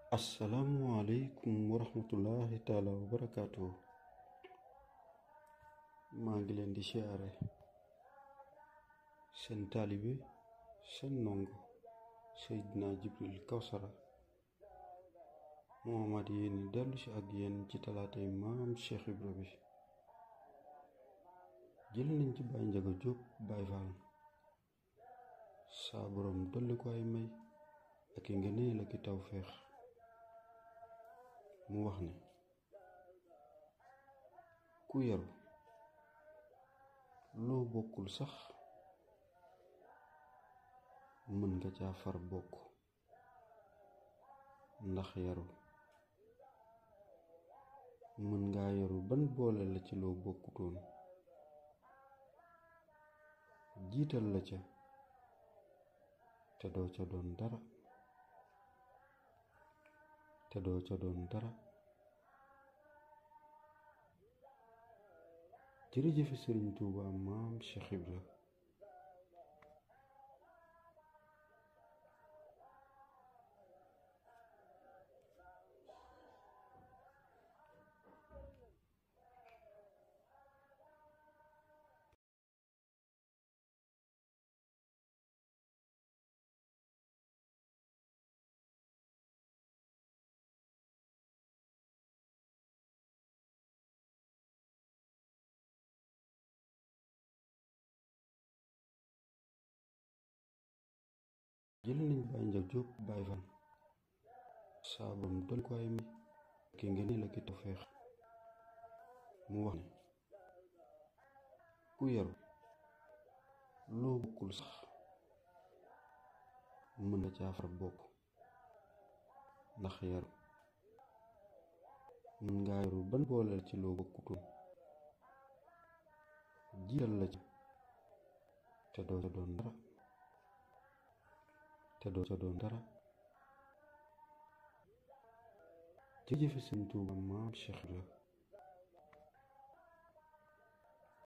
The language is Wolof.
Assalamualaikum warahmatullahi taala wabarakatuh. maa ngi leen di siyaare seen taalibe seen ndongo Seydina Jibril Kawsara Muhammad yéen dellu si ak yéen ci talaatay maam Cheikh Ibra bi. jël nañ ci Baay Njaga Jóob Baay Faal saa borom dolli ko ay may ak i ngëneel ak i tawfeex. mu wax ne ku yaru loo bokkul sax mën nga caa far bokk, ndax yaru mën ngaa yaru ban boole la ci loo bokkutoon, jiital la ca te doo ca doon dara. jërëjëfe Sëriñ Tuuba maam Cheikh Ibra. jël nañ Baay Njaga Jóob Baay Faal saa borom dolli ko ay may ak i ngëneel ak i tawfeex. mu wax ne ku yaru loo bokkul sax mën nga caa far bokk, ndax yaru mën ngaa yaru ban booleel ci loo bokkutoon, jiital la ca te doo ca doon dara. jërëjëfe Sëriñ Tuuba maam Cheikh Ibra.